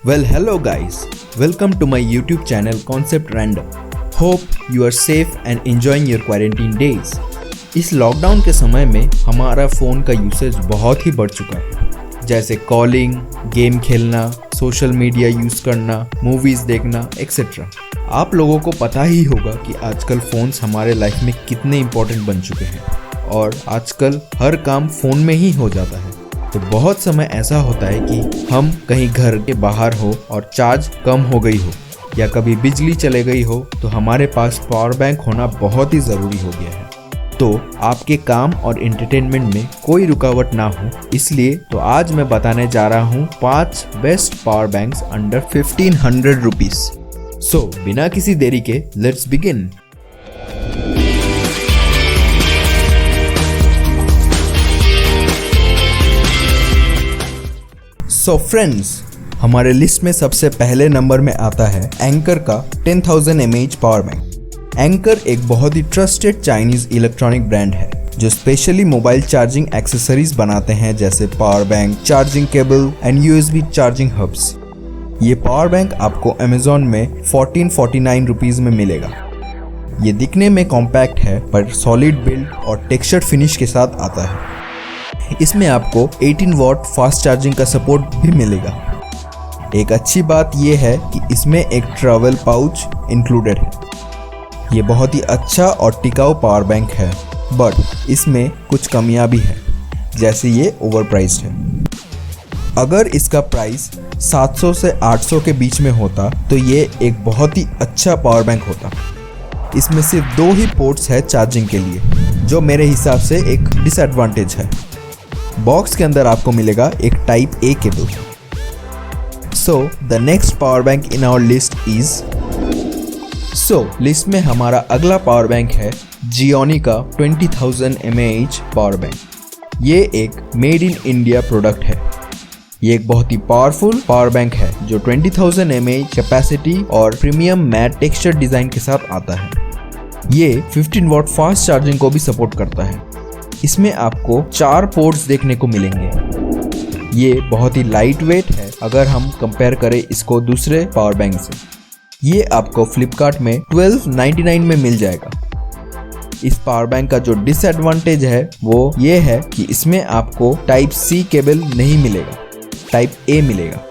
Well, hello guys. Welcome to my YouTube channel Concept Random. Hope you are safe and enjoying your quarantine days. इस lockdown के समय में हमारा phone का usage बहुत ही बढ़ चुका है, जैसे कॉलिंग, गेम खेलना, सोशल मीडिया यूज़ करना, मूवीज़ देखना एक्सेट्रा। आप लोगों को पता ही होगा कि आजकल फ़ोन्स हमारे लाइफ में कितने इम्पोर्टेंट बन चुके हैं और आजकल हर काम फ़ोन में ही हो जाता है। तो बहुत समय ऐसा होता है कि हम कहीं घर के बाहर हो और चार्ज कम हो गई हो या कभी बिजली चले गई हो तो हमारे पास पावर बैंक होना बहुत ही ज़रूरी हो गया है। तो आपके काम और एंटरटेनमेंट में कोई रुकावट ना हो, इसलिए तो आज मैं बताने जा रहा हूँ 5 best power banks under 1500 rupees. So बिना किसी देरी के लेट्स बिगिन। सो फ्रेंड्स, हमारे लिस्ट में सबसे पहले नंबर में आता है एंकर का 10,000 mAh पावर बैंक। एंकर एक बहुत ही ट्रस्टेड चाइनीज इलेक्ट्रॉनिक ब्रांड है जो स्पेशली मोबाइल चार्जिंग एक्सेसरीज बनाते हैं, जैसे power bank, charging cable and USB charging hubs. ये पावर बैंक आपको अमेजोन में 1449 रुपीज़ में मिलेगा। ये दिखने में कॉम्पैक्ट है पर सॉलिड बिल्ड और टेक्सचर्ड फिनिश के साथ आता है। इसमें आपको 18 वॉट फास्ट चार्जिंग का सपोर्ट भी मिलेगा। एक अच्छी बात यह है कि इसमें एक ट्रैवल पाउच इंक्लूडेड है। ये बहुत ही अच्छा और टिकाऊ पावर बैंक है, बट इसमें कुछ कमियां भी हैं, जैसे ये ओवर प्राइस्ड है। अगर इसका प्राइस 700 से 800 के बीच में होता तो ये एक बहुत ही अच्छा पावर बैंक होता। इसमें सिर्फ 2 ही पोर्ट्स है चार्जिंग के लिए, जो मेरे हिसाब से एक डिसएडवांटेज है। बॉक्स के अंदर आपको मिलेगा एक type A cable. So the next power bank in our list is list में हमारा अगला पावर बैंक है जियोनी का 20,000 mAh पावर बैंक। ये एक मेड इन इंडिया प्रोडक्ट है। ये एक बहुत ही पावरफुल पावर बैंक है जो 20,000 mAh कैपेसिटी और प्रीमियम मैट टेक्सचर डिजाइन के साथ आता है। ये 15 वॉट फास्ट चार्जिंग को भी सपोर्ट करता है। इसमें आपको 4 पोर्ट्स देखने को मिलेंगे। ये बहुत ही लाइट वेट है अगर हम कंपेयर करें इसको दूसरे पावर बैंक से। ये आपको फ्लिपकार्ट में 1299 में मिल जाएगा। इस पावर बैंक का जो डिसएडवांटेज है वो ये है कि इसमें आपको टाइप C केबल नहीं मिलेगा, टाइप A मिलेगा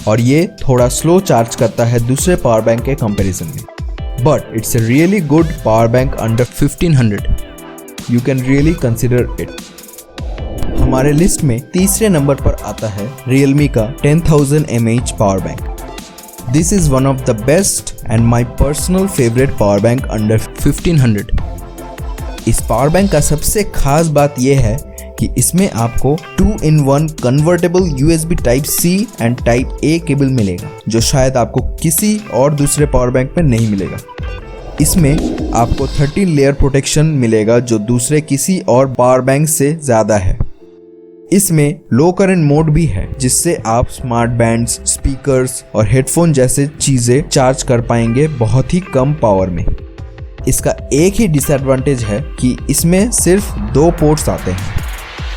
और ये थोड़ा स्लो चार्ज करता है दूसरे पावर बैंक के कंपैरिजन में। But it's a really good power bank under 1500। You can really consider it. हमारे लिस्ट में तीसरे नंबर पर आता है Realme का 10,000 mAh power bank. This is one of the best and my personal favorite power bank under 1500. इस power bank का सबसे खास बात यह है कि इसमें आपको 2-in-1 convertible USB type C and type A cable मिलेगा, जो शायद आपको किसी और दूसरे पावर बैंक में नहीं मिलेगा। इसमें आपको 13 लेयर प्रोटेक्शन मिलेगा जो दूसरे किसी और पावर बैंक से ज़्यादा है। इसमें लो करंट मोड भी है, जिससे आप स्मार्ट बैंड्स, स्पीकर्स और हेडफोन जैसे चीज़ें चार्ज कर पाएंगे बहुत ही कम पावर में। इसका एक ही डिसएडवांटेज है कि इसमें सिर्फ 2 पोर्ट्स आते हैं,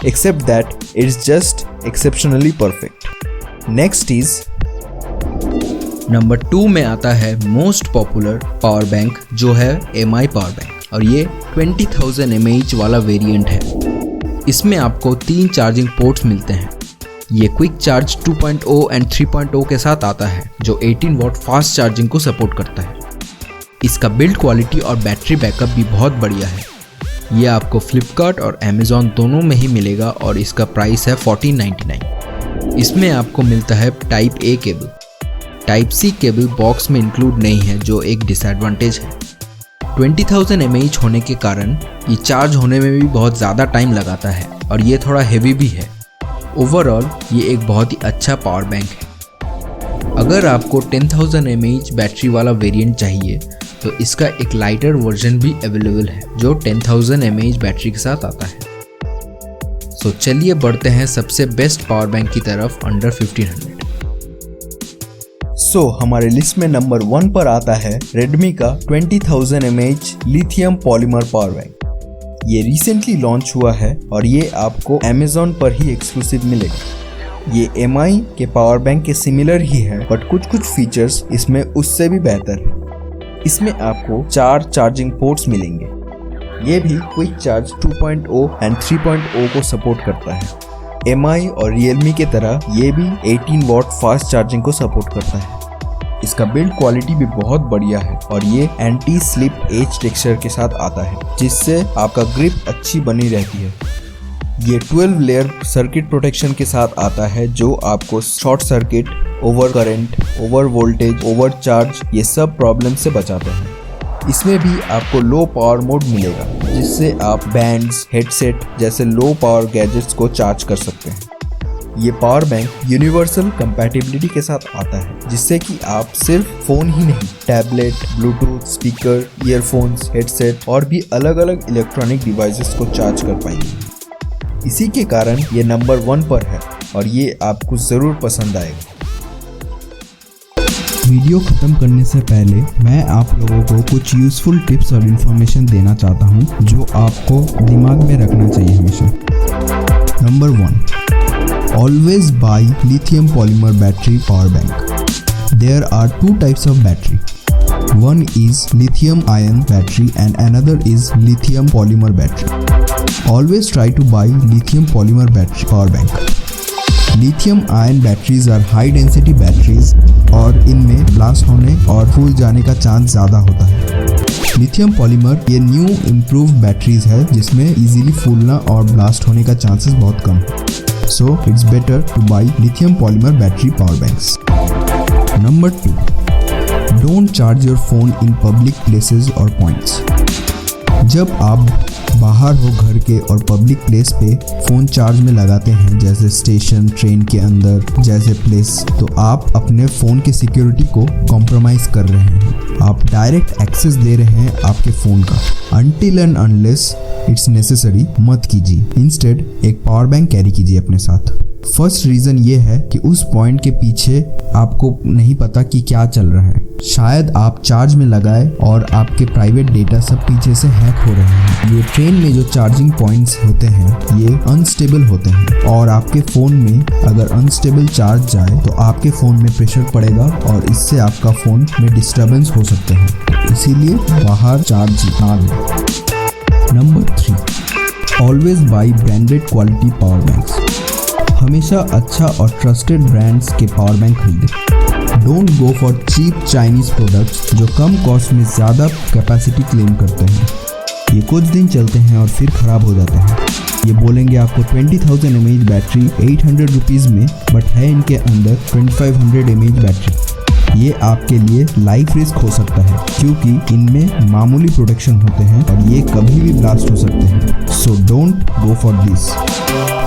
except that it's just exceptionally perfect. Next is number 2 में आता है मोस्ट पॉपुलर पावर बैंक, जो है MI पावर बैंक, और ये 20,000 mAh वाला वेरिएंट है। इसमें आपको 3 चार्जिंग पोर्ट्स मिलते हैं। ये क्विक चार्ज 2.0 एंड 3.0 के साथ आता है, जो 18 वॉट फास्ट चार्जिंग को सपोर्ट करता है। इसका बिल्ड क्वालिटी और बैटरी बैकअप भी बहुत बढ़िया है। ये आपको फ्लिपकार्ट और अमेजोन दोनों में ही मिलेगा और इसका प्राइस है 1499। इसमें आपको मिलता है type A cable. Type C cable box में इंक्लूड नहीं है, जो एक डिसएडवांटेज है। 20,000 mAh होने के कारण ये चार्ज होने में भी बहुत ज़्यादा टाइम लगाता है और ये थोड़ा हेवी भी है। ओवरऑल ये एक बहुत ही अच्छा पावर बैंक है। अगर आपको 10,000 mAh बैटरी वाला वेरिएंट चाहिए तो इसका एक लाइटर वर्जन भी अवेलेबल है, जो 10,000 mAh बैटरी के साथ आता है। सो चलिए बढ़ते हैं सबसे बेस्ट पावर बैंक की तरफ अंडर 1500। हमारे लिस्ट में नंबर 1 पर आता है Redmi का 20,000 mAh lithium polymer power bank. ये रिसेंटली लॉन्च हुआ है और ये आपको Amazon पर ही एक्सक्लूसिव मिलेगा। ये MI के पावर बैंक के सिमिलर ही है, बट कुछ फीचर्स इसमें उससे भी बेहतर है। इसमें आपको 4 चार्जिंग पोर्ट्स मिलेंगे। ये भी क्विक चार्ज 2.0 एंड 3.0 को सपोर्ट करता है। MI और Realme के तरह ये भी 18 वॉट फास्ट चार्जिंग को सपोर्ट करता है। इसका बिल्ड क्वालिटी भी बहुत बढ़िया है और ये एंटी स्लिप एज टेक्सचर के साथ आता है, जिससे आपका ग्रिप अच्छी बनी रहती है। ये 12 लेयर सर्किट प्रोटेक्शन के साथ आता है, जो आपको short circuit, over current, over voltage, over charge ये सब प्रॉब्लम से बचाता है। इसमें भी आपको लो पावर मोड मिलेगा, जिससे आप बैंड्स, हेडसेट जैसे लो पावर गैजेट्स को चार्ज कर सकते हैं। ये पावर बैंक यूनिवर्सल कंपैटिबिलिटी के साथ आता है, जिससे कि आप सिर्फ फोन ही नहीं, tablet, Bluetooth, speaker, earphones, headset और भी अलग अलग इलेक्ट्रॉनिक डिवाइसेस को चार्ज कर पाएंगे। इसी के कारण ये नंबर 1 पर है और ये आपको ज़रूर पसंद आएगा। वीडियो ख़त्म करने से पहले मैं आप लोगों को कुछ यूज़फुल टिप्स और इन्फॉर्मेशन देना चाहता हूँ, जो आपको दिमाग में रखना चाहिए हमेशा। Number 1, always buy lithium polymer battery power bank. There are 2 types of battery. One is lithium ion battery and another is lithium polymer battery. Always try to buy lithium polymer battery power bank. Lithium ion batteries are high density batteries और इनमें blast होने और फूल जाने का chance ज़्यादा होता है। Lithium polymer ये न्यू इम्प्रूव बैटरीज है, जिसमें इजीली फूलना और ब्लास्ट होने का चांसेस बहुत कम है। So it's better to buy lithium polymer battery power banks. Number 2, don't charge your phone in public places or points. जब आप बाहर हो घर के और पब्लिक प्लेस पे फ़ोन चार्ज में लगाते हैं, जैसे स्टेशन, ट्रेन के अंदर जैसे प्लेस, तो आप अपने फ़ोन की सिक्योरिटी को कॉम्प्रोमाइज़ कर रहे हैं। आप डायरेक्ट एक्सेस दे रहे हैं आपके फ़ोन का। Until and unless it's necessary मत कीजिए। इंस्टेड एक पावर बैंक कैरी कीजिए अपने साथ। फर्स्ट रीज़न ये है कि उस पॉइंट के पीछे आपको नहीं पता कि क्या चल रहा है। शायद आप चार्ज में लगाए और आपके प्राइवेट डेटा सब पीछे से हैक हो रहे हैं। ये ट्रेन में जो चार्जिंग पॉइंट्स होते हैं ये अनस्टेबल होते हैं और आपके फ़ोन में अगर अनस्टेबल चार्ज जाए तो आपके फ़ोन में प्रेशर पड़ेगा और इससे आपका फ़ोन में डिस्टर्बेंस हो सकते हैं। इसीलिए बाहर चार्ज ना दें। Number 3, always buy branded quality power banks. हमेशा अच्छा और ट्रस्टेड ब्रांड्स के पावर बैंक खरीदें। Don't go for cheap Chinese products जो कम कॉस्ट में ज़्यादा कैपेसिटी क्लेम करते हैं। ये कुछ दिन चलते हैं और फिर ख़राब हो जाते हैं। ये बोलेंगे आपको 20,000 mAh बैटरी 800 रुपीज़ में, बट है इनके अंदर 2500 mAh बैटरी। ये आपके लिए लाइफ रिस्क हो सकता है, क्योंकि इनमें मामूली प्रोटेक्शन होते हैं और ये कभी भी ब्लास्ट हो सकते हैं। So don't go for this.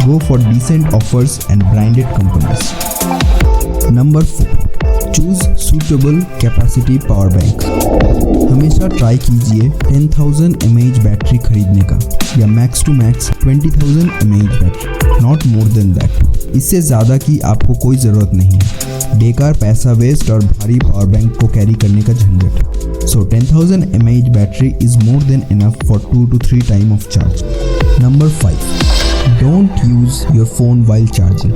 Go for decent offers and branded companies. Number 4, choose suitable capacity power banks. हमेशा ट्राई कीजिए 10,000 mAh बैटरी खरीदने का या max to max 20,000 mAh battery, not more than that. इससे ज़्यादा की आपको कोई ज़रूरत नहीं है। बेकार पैसा वेस्ट और भारी पावर बैंक को कैरी करने का झंझट। सो 10,000 mAh battery is more than enough for 2 to 3 time of charge. Number 5, don't use your phone while charging.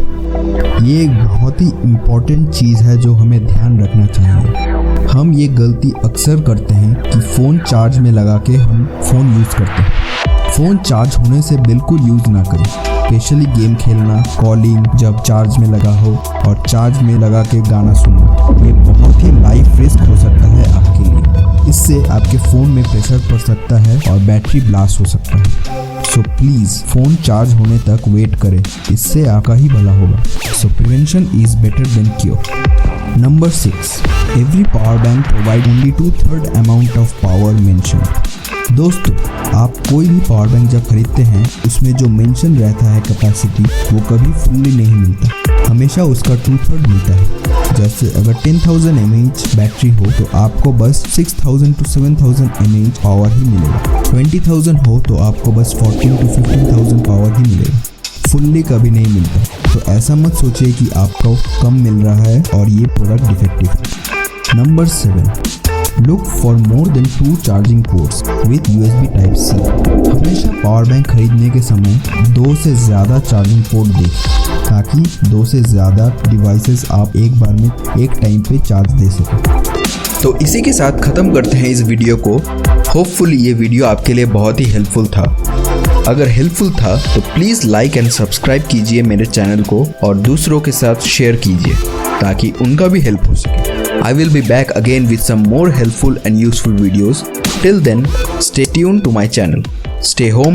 ये एक बहुत ही इम्पॉर्टेंट चीज़ है जो हमें ध्यान रखना चाहिए। हम ये गलती अक्सर करते हैं कि फ़ोन चार्ज में लगा के हम फ़ोन यूज़ करते हैं। फ़ोन चार्ज होने से बिल्कुल यूज़ ना करें, स्पेशली गेम खेलना, कॉलिंग जब चार्ज में लगा हो और चार्ज में लगा के गाना सुनना। ये बहुत ही लाइफ रिस्क हो सकता है आपके लिए। इससे आपके फ़ोन में प्रेशर पड़ सकता है और बैटरी ब्लास्ट हो सकता है। सो प्लीज़ फ़ोन चार्ज होने तक वेट करें, इससे आपका ही भला होगा। सो prevention is better than cure. Number 6, every power bank provide only 2/3 amount of power mention. दोस्तों, आप कोई भी पावर बैंक जब खरीदते हैं उसमें जो मेंशन रहता है कैपेसिटी, वो कभी फुल्ली नहीं मिलता, हमेशा उसका 2/3 मिलता है। जैसे अगर 10,000 mAh बैटरी हो तो आपको बस 6,000 to 7,000 mAh पावर ही मिलेगा। 20,000 हो तो आपको बस 14,000 to 15,000 पावर ही मिलेगा, फुल्ली कभी नहीं मिलता। तो ऐसा मत सोचिए कि आपको कम मिल रहा है और ये प्रोडक्ट डिफेक्टिव है। Number 7, look for more than 2 charging ports with USB Type-C। हमेशा पावर बैंक खरीदने के समय 2 से ज़्यादा चार्जिंग पोर्ट देखें ताकि 2 से ज़्यादा डिवाइसेस आप एक बार में एक टाइम पे चार्ज दे सकें। तो इसी के साथ ख़त्म करते हैं इस वीडियो को। होपफुली ये वीडियो आपके लिए बहुत ही हेल्पफुल था। अगर हेल्पफुल था तो प्लीज़ लाइक एंड सब्सक्राइब कीजिए मेरे चैनल को और दूसरों के साथ शेयर कीजिए ताकि उनका भी हेल्प हो सके। I will be back again with some more helpful and useful videos. Till then, stay tuned to my channel. Stay home.